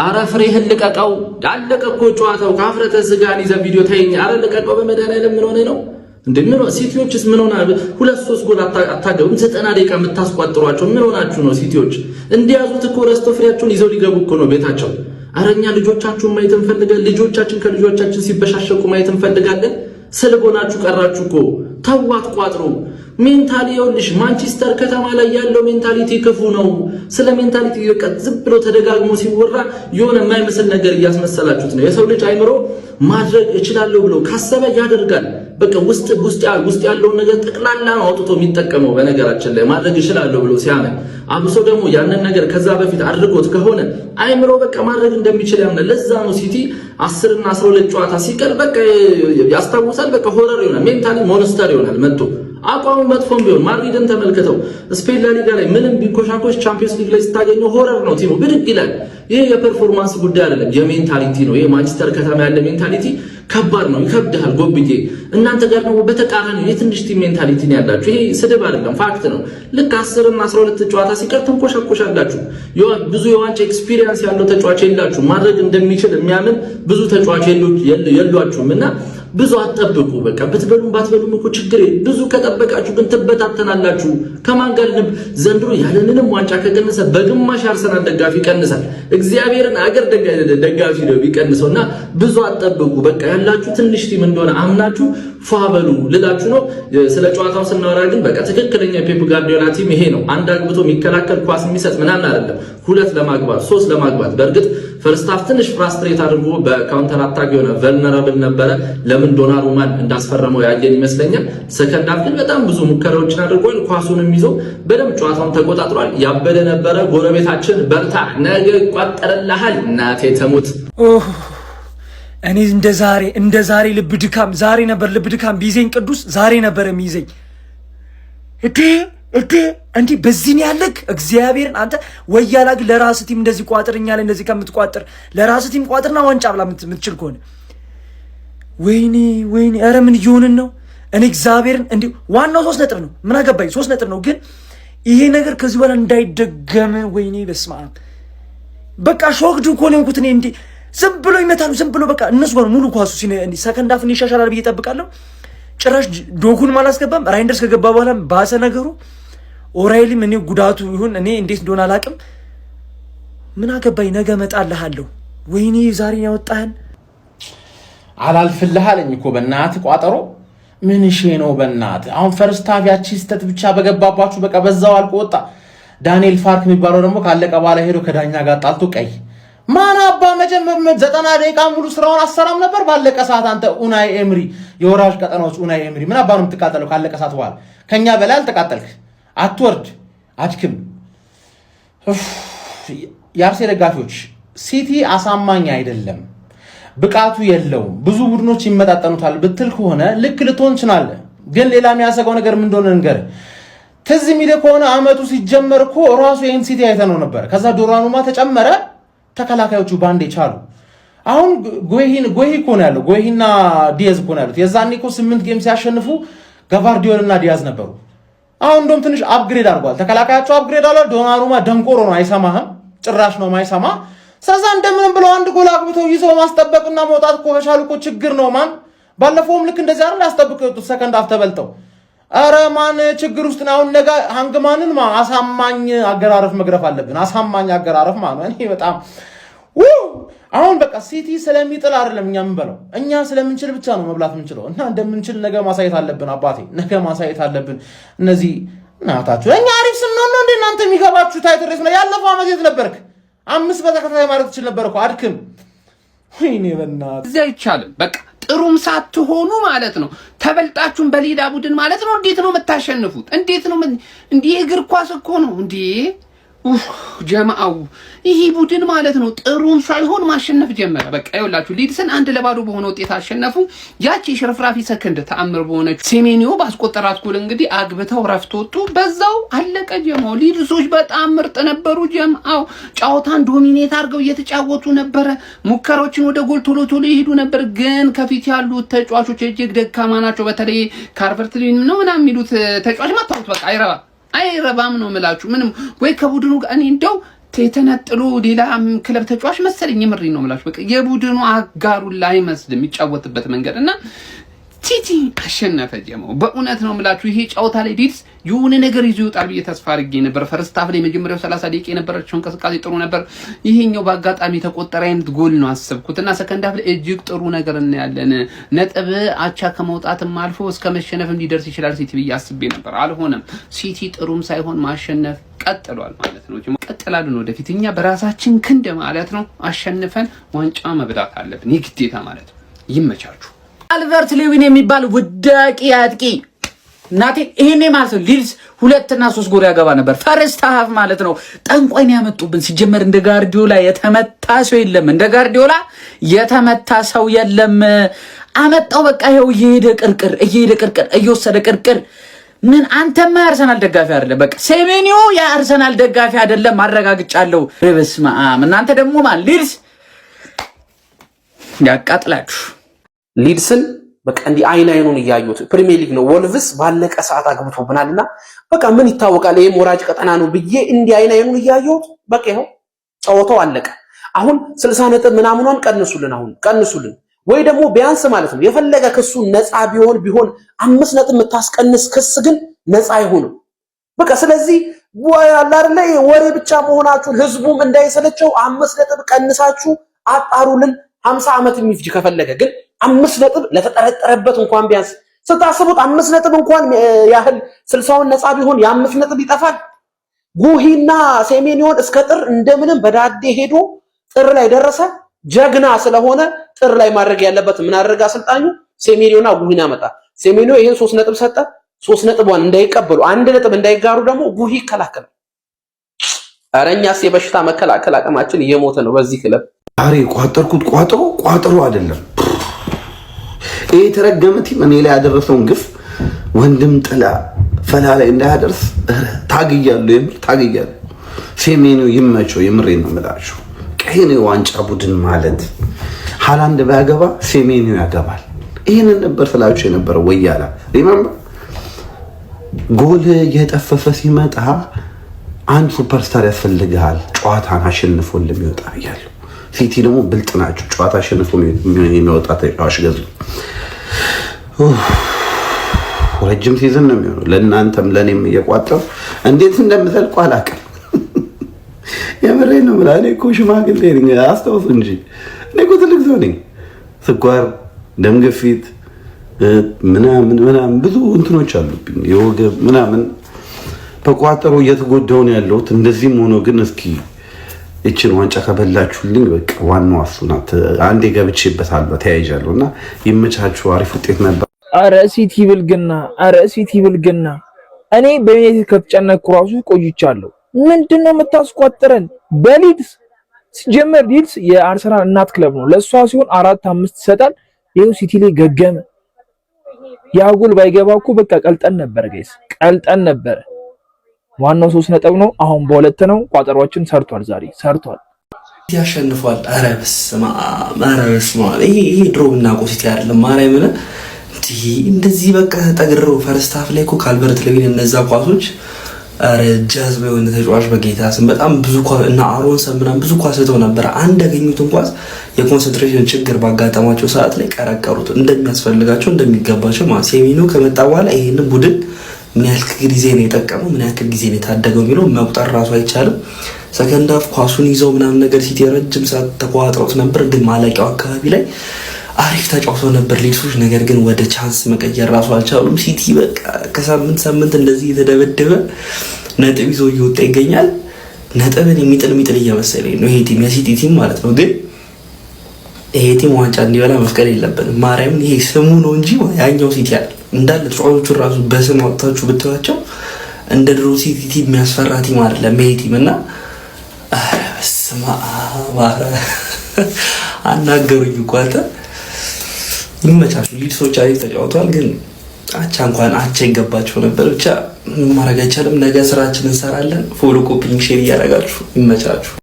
አረ ፍሬህን ልቀቀው አለቀ እኮ ጨዋታው ካፍረተ ስጋን ይዘ ቪዲዮ ታይኝ አረ ልቀቀው በመድኃኒዓለም ምን ሆነ ነው እንደምን ሲቲዎችስ ምን ሆነ 2-3 ጎል አታገቡም 90 ደቂቃ የምታስቋጥሯቸው ምን ሆናችሁ ነው ሲቲዎች እንዲያዙት እኮ ረስቶ ፍሬያቸውን ይዘው ሊገቡ እኮ ነው ቤታቸው አረኛ ልጆቻችሁን ማየት እንፈልጋለን ልጆቻችን ከልጆቻችን ሲበሻሸቁ ማየት እንፈልጋለን ስለጎናችሁ ቀራችሁ እኮ ተዋት ቋጥሩ ሜንታሊ ይኸውልሽ ማንቸስተር ከተማ ላይ ያለው ሜንታሊቲ ክፉ ነው ስለ ሜንታሊቲ ዝም ብሎ ተደጋግሞ ሲወራ የሆነ የማይመስል ነገር እያስመሰላችሁት ነው የሰው ልጅ አይምሮ ማድረግ እችላለሁ ብሎ ካሰበ ያደርጋል በቃ ውስጥ ያለው ነገር ጠቅላላ ነው አውጥቶ የሚጠቀመው በነገራችን ላይ ማድረግ እችላለሁ ብሎ ሲያምን አብሶ ደግሞ ያንን ነገር ከዛ በፊት አድርጎት ከሆነ አይምሮ በቃ ማድረግ እንደሚችል ያምናል ለዛ ነው ሲቲ 10 እና 12 ጨዋታ ሲቀር በቃ ያስታውሳል በቃ ሆረር ይሆናል ሜንታሊ ሞንስተር ይሆናል መጥቶ አቋሙ መጥፎም ቢሆን ማድሪድን ተመልከተው ስፔን ላሊጋ ላይ ምንም ቢኮሻኮሽ ቻምፒየንስ ሊግ ላይ ስታገኘው ሆረር ነው ቲሙ ብድግ ይላል ይሄ የፐርፎርማንስ ጉዳይ አይደለም የሜንታሊቲ ነው ይሄ ማንቸስተር ከተማ ያለ ሜንታሊቲ ከባድ ነው ይከብዳል ጎብዬ እናንተ ጋር ነው በተቃራኒ የትንሽ ቲም ሜንታሊቲ ነው ያላችሁ ይሄ ስድብ አይደለም ፋክት ነው ልክ 10 እና 12 ጨዋታ ሲቀር ተንኮሻኮሻላችሁ ብዙ የዋንጫ ኤክስፒሪየንስ ያለው ተጫዋች የላችሁ ማድረግ እንደሚችል የሚያምን ብዙ ተጫዋች የሏችሁምና ብዙ አትጠብቁ በቃ ብትበሉም ባትበሉም እኮ ችግር ብዙ ከጠበቃችሁ ግን ትበታተናላችሁ ከማን ጋር ዘንድሮ ያለንንም ዋንጫ ከቀነሰ በግማሽ አርሰናል ደጋፊ ይቀንሳል እግዚአብሔርን አገር ደጋፊ ነው ቢቀንሰውና ብዙ አትጠብቁ በቃ ያላችሁ ትንሽ ቲም እንደሆነ አምናችሁ ፏበሉ ልላችሁ ነው ስለ ጨዋታው ስናወራ ግን በቃ ትክክለኛ ፔፕ ጋርዲዮላ ቲም ይሄ ነው አንድ አግብቶ የሚከላከል ኳስ የሚሰጥ ምናምን አይደለም 2 ለማግባት 3 ለማግባት በርግጥ ፈርስት ሃፍ ትንሽ ፍራስትሬት አድርጎ በካውንተር አታክ የሆነ ቨልነራብል ነበረ ለምን ዶናሩማን እንዳስፈረመው ያየን ይመስለኛል ሰከንድ ሃፍ ግን በጣም ብዙ ሙከራዎችን አድርጓል ኳሱንም ይዞ በደም ጨዋታውን ተቆጣጥሯል ያበደ ነበረ ጎረቤታችን በርታ ነገ ይቋጠርልሃል እናቴ ተሙት እኔ እንደ ዛሬ ልብ ድካም ዛሬ ነበር ልብ ድካም ቢዘኝ ቅዱስ ዛሬ ነበር የሚይዘኝ እንዴ በዚህ ነው ያለክ እግዚአብሔርን አንተ ወያላግ ለራስ ቲም እንደዚህ ቋጥርኛል እንደዚህ ከምትቋጥር ለራስ ቲም ቋጥርና ዋንጫ ብላ የምትችል ከሆነ ወይኔ ኧረ ምን ይሆንን ነው እኔ እግዚአብሔርን እንዴ ዋናው 3 ነጥብ ነው ምን አገባኝ 3 ነጥብ ነው ግን ይሄ ነገር ከዚህ በኋላ እንዳይደገም ወይኔ በስመ አብ በቃ ሾክድ እኮ ነው እንኩት እንዴ ዝም ብሎ ይመታሉ ዝም ብሎ በቃ እነሱ ሙሉ ኳሱ ሰከንድ ሃፍ ይሻሻላል ብዬ እጠብቃለሁ ጭራሽ ዶኩን ማላስገባም ራይንደርስ ከገባ በኋላ ባሰ ነገሩ ኦራይሊ ምን ጉዳቱ ይሁን እኔ እንዴት እንደሆነ አላቅም ምን አገባኝ ነገ መጣልሃለሁ ወይኔ ዛሬ ያወጣህን አላልፍልህ አለኝ እኮ በእናት ቋጠሮ ምን እሺ ነው በእናት አሁን ፈርስት ሃፍ ያቺ ስተት ብቻ በገባባችሁ በቃ በዛው አልቆ ወጣ ዳንኤል ፋርክ የሚባለው ደግሞ ካለቀ በኋላ ሄዶ ከዳኛ ጋር ጣልቶ ቀይ ማን አባ መጀመር 90 ደቂቃ ሙሉ ስራውን አሰራም ነበር ባለቀ ሰዓት አንተ ኡናይ ኤምሪ የወራጅ ቀጠናዎች ኡናይ ኤምሪ ምን አባ ነው የምትቃጠለው ካለቀ ሰዓት በኋላ ከኛ በላይ አልተቃጠልክ አትወርድ አትክም የአርሴ ደጋፊዎች ሲቲ አሳማኝ አይደለም ብቃቱ የለውም ብዙ ቡድኖች ይመጣጠኑታል ብትል ከሆነ ልክ ልትሆን ይችላል ግን ሌላ የሚያሰጋው ነገር ምን እንደሆነ እንገር ትዝ የሚል ከሆነ አመቱ ሲጀመር እኮ ራሱ ይሄን ሲቲ አይተነው ነበር ከዛ ዶራኑማ ተጨመረ ተከላካዮቹ ባንዴ ቻሉ አሁን ጎሂ እኮ ነው ያለው ጎሂና ዲያዝ እኮ ነው ያሉት የዛኔ እኮ 8 ጌም ሲያሸንፉ ጋቫርዲዮልና ዲያዝ ነበሩ አሁን እንደውም ትንሽ አፕግሬድ አድርጓል ተከላካያቸው አፕግሬድ አለ ዶናሩማ ደንቆሮ ነው አይሰማህም ጭራሽ ነው ማይሰማ ስለዛ እንደምንም ብለው አንድ ጎል አግብተው ይዘው ማስጠበቅና መውጣት እኮ ከቻሉ እኮ ችግር ነው ማን ባለፈውም ልክ እንደዚህ አይደል ያስጠብቀው የወጡት ሰከንድ ሃፍ ተበልተው አረ ማን ችግር ውስጥ ነው አሁን ነገ ሃንግማንን አሳማኝ አገራረፍ መግረፍ አለብን አሳማኝ አገራረፍ ማለት እኔ በጣም አሁን በቃ ሲቲ ስለሚጥል አይደለም እኛ ምንበለው እኛ ስለምንችል ብቻ ነው መብላት ምንችለው እና እንደምንችል ነገ ማሳየት አለብን አባቴ ነገ ማሳየት አለብን እነዚህ እናታችሁ እኛ አሪፍ ስንሆን ነው እናንተ የሚገባችሁ ታይትል ሬስ ነው ያለፈው አመት የት ነበርክ 5 በተከታታይ ማለት ትችል ነበር እኮ አድክም ወይኔ በእናትህ እዚህ አይቻልም በቃ ጥሩም ሳትሆኑ ማለት ነው ተበልጣችሁን በሌላ ቡድን ማለት ነው እንዴት ነው የምታሸንፉት እንዴት ነው እንዴ እግር ኳስ እኮ ነው እንዴ ጀማአው ይሄ ቡድን ማለት ነው ጥሩም ሳይሆን ማሸነፍ ጀመረ በቃ ይኸውላችሁ ሊድስን 1-0 በሆነ ውጤት አሸነፉ ያቺ ሽርፍራፊ ሰከንድ ተአምር በሆነች ሴሜኒዮ ባስቆጠራት ጎል እንግዲህ አግብተው ረፍት ወጡ በዛው አለቀ ጀማው ሊድሶች በጣም ምርጥ ነበሩ ጀማአው ጫውታን ዶሚኔት አድርገው እየተጫወቱ ነበረ ሙከራዎችን ወደ ጎል ቶሎ ይሄዱ ነበር ግን ከፊት ያሉት ተጫዋቾች እጅግ ደካማ ናቸው በተለይ ካርቨርትሊን ነው ምናምን የሚሉት ተጫዋች ማታውት በቃ አይረባም ነው የምላችሁ ምንም ወይ ከቡድኑ ጋር እኔ እንደው የተነጥሎ ሌላ ክለብ ተጫዋች መሰለኝ። የምሬ ነው የምላችሁ። በቃ የቡድኑ አጋሩን ላይ መስል የሚጫወትበት መንገድ እና ሲቲ አሸነፈ። ጀማው በእውነት ነው የምላችሁ። ይሄ ጨዋታ ላይ ዲድስ የሆነ ነገር ይዞ ይወጣል ብዬ ተስፋ አድርጌ ነበር። ፈርስት ሃፍ ላይ መጀመሪያው 30 ደቂቃ የነበረችው እንቅስቃሴ ጥሩ ነበር። ይሄኛው በአጋጣሚ ተቆጠረ አይነት ጎል ነው አሰብኩትና ሰከንድ ሃፍ ላይ እጅግ ጥሩ ነገር እናያለን። ነጥብ አቻ ከመውጣትም አልፎ እስከ መሸነፍም ሊደርስ ይችላል ሲቲ ብዬ አስቤ ነበር። አልሆነም። ሲቲ ጥሩም ሳይሆን ማሸነፍ ቀጥሏል ማለት ነው። ቀጥላልን ወደፊት እኛ በራሳችን ክንድ ማለት ነው አሸንፈን ዋንጫ መብላት አለብን የግዴታ ማለት ነው። ይመቻችሁ። አልበርት ሌዊን የሚባል ውዳቂ አጥቂ እናቴ ይሄኔ ማለት ነው ሊድስ 2 እና 3 ጎል ያገባ ነበር። ፈርስት ሃፍ ማለት ነው ጠንቋይን ያመጡብን። ሲጀመር እንደ ጋርዲዮላ የተመታ ሰው የለም፣ እንደ ጋርዲዮላ የተመታ ሰው የለም። አመጣው በቃ ይሄው እየሄደ ቅርቅር እየወሰደ ቅርቅር። ምን አንተማ የአርሰናል ደጋፊ አይደለም። በቃ ሴሜኒዮ የአርሰናል ደጋፊ አይደለም፣ ማረጋግጫለሁ። በስመ አብ። እናንተ ደግሞ ማለት ሊድስ ያቃጥላችሁ። ሊድስን በቃ እንዲህ አይኑን እያዩት ፕሪሚየር ሊግ ነው። ወልቭስ ባለቀ ሰዓት አግብቶብናልና በቃ ምን ይታወቃል ይሄ ወራጅ ቀጠና ነው ብዬ እንዲህ አይኑን እያዩት በቃ ይሄው ጨዋታው አለቀ። አሁን 60 ነጥብ ምናምኗን ቀንሱልን ወይ ደግሞ ቢያንስ ማለት ነው የፈለገ ክሱ ነፃ ቢሆን 5 ነጥብ የምታስቀንስ ክስ ግን ነፃ አይሆንም። በቃ ስለዚህ ያላርለ ወሬ ብቻ መሆናችሁ ህዝቡም እንዳይሰለቸው 5 ነጥብ ቀንሳችሁ አጣሩልን። 50 ዓመት የሚፍጅ ከፈለገ ግን 5 ነጥብ ለተጠረጠረበት እንኳን ቢያንስ ስታስቡት 5 ነጥብ እንኳን ያህል 60ውን ነፃ ቢሆን የ5 ነጥብ ይጠፋል። ጉሂና ሴሜኒዮን እስከ ጥር እንደምንም በዳዴ ሄዶ ጥር ላይ ደረሰ። ጀግና ስለሆነ ጥር ላይ ማድረግ ያለበት ምን አደረገ አሰልጣኙ? ሴሜኒዮና ጉሂና መጣ። ሴሜኒዮ ይሄን 3 ነጥብ ሰጠ። 3 ነጥቧን እንዳይቀበሉ 1 ነጥብ እንዳይጋሩ ደግሞ ጉሂ ይከላከላል። አረኛስ የበሽታ መከላከል አቅማችን እየሞተ ነው በዚህ ክለብ። ዛሬ ቋጠርኩት ቋጠሮ አይደለም። ይሄ ተረገመ ቲም እኔ ላይ ያደረሰውን ግፍ ወንድም ጥላ ፈላ ላይ እንዳያደርስ ታግያለሁ። ሴሜኒዮ ይመቸው። የምሬን ነው የምላችሁ። ቀይኔ ዋንጫ ቡድን ማለት ሃላንድ ባያገባ ሴሜኒዮ ያገባል። ይሄንን ነበር ስላችሁ የነበረው ወያላ ሪመምበር ጎል እየጠፈፈ ሲመጣ አንድ ሱፐርስታር ያስፈልጋል ጨዋታን አሸንፎ ለሚወጣ ይያሉ። ሲቲ ደግሞ ብልጥ ናቸው። ጨዋታ አሸንፎ የሚወጣ ተጫዋች ገዙ። ረጅም ሲዝን ነው የሚሆነው ለእናንተም ለእኔም እየቋጠሩ እንዴት እንደምዘልቁ አላውቅም። የምሬን ነው የምልህ። እኔ እኮ ሽማግሌ ነኝ አስታውሱ እንጂ እኔ እኮ ትልቅ ሰው ነኝ። ስኳር፣ ደም ግፊት ምናምን ብዙ እንትኖች አሉብኝ የወገብ ምናምን በቋጠሮ እየተጎዳሁ ነው ያለሁት። እንደዚህም ሆኖ ግን እስኪ እችን ዋንጫ ከበላችሁልኝ በቃ ዋናው እሱ ናት። አንዴ ገብቼበታለሁ ተያይዣለሁ እና ይመቻችሁ። አሪፍ ውጤት ነበር። አረ ሲቲ ብልግና እኔ በኔት ከተጨነቅኩ ራሱ ቆይቻለሁ። ምንድነው የምታስቋጥረን? በሊድስ ሲጀመር ሊድስ የአርሰናል እናት ክለብ ነው። ለሷ ሲሆን 4-5 ይሰጣል። ይሄው ሲቲ ላይ ገገመ። ያ ጎል ባይገባ እኮ በቃ ቀልጠን ነበር ጋይስ፣ ቀልጠን ነበር። ዋናው 3 ነጥብ ነው። አሁን በሁለት ነው። ቋጠሯችን ሰርቷል፣ ዛሬ ሰርቷል። ያሸንፏል። ኧረ በስመ አብ። ይሄ ድሮ ብናውቀው ሲቲ አይደለም ማርያምን እንደዚህ በቃ ተጠግረው ፈርስት ሃፍ ላይ እኮ ካልበርት ሌዊን እነዛ ኳሶች ኧረ ጃዝባ የሆነ ተጫዋች በጌታ ስም በጣም ብዙ ኳስ እና አሮንሰን ምናምን ብዙ ኳስ ተው ነበር። አንድ ያገኙትን ኳስ የኮንሰንትሬሽን ችግር ባጋጠማቸው ሰዓት ላይ ቀረቀሩት እንደሚያስፈልጋቸው እንደሚገባቸው ማለት ሴሜኒዮ ከመጣ በኋላ ይሄንን ቡድን ምን ያክል ጊዜ ነው የጠቀመው ምን ያክል ጊዜ ነው የታደገው የሚለው መቁጠር ራሱ አይቻልም። ሰከንድ ሃፍ ኳሱን ይዘው ምናምን ነገር ሲቲ ረጅም ሰዓት ተቋጥረውት ነበር፣ ግን ማለቂያው አካባቢ ላይ አሪፍ ተጫውተው ነበር ሊድሶች። ነገር ግን ወደ ቻንስ መቀየር ራሱ አልቻሉም። ሲቲ በቃ ከሳምንት እንደዚህ የተደበደበ ነጥብ ይዞ እየወጣ ይገኛል። ነጥብን የሚጥል እየመሰለኝ ነው ይሄ ቲም የሲቲ ቲም ማለት ነው። ግን ይሄ ቲም ዋንጫ እንዲበላ መፍቀድ የለብንም። ማርያምን ይሄ ስሙ ነው እንጂ ያኛው ሲቲ አይደል። እንዳለ ተጫዋቾቹ ራሱ በስም አውጥታችሁ ብትዋቸው እንደ ድሮ ሲቲ ቲም የሚያስፈራ ቲም አይደለም ይሄ ቲም እና ኧረ በስመ አብ አናገሩኝ እኮ አንተ። ይመቻችሁ። ሊድሶች አሪፍ ተጫውተዋል፣ ግን አቻ ይገባቸው ነበር። ብቻ ማድረግ አይቻልም። ነገ ስራችንን እንሰራለን። ፎሎ ኮፒንግ ሼር እያደረጋችሁ ይመቻችሁ።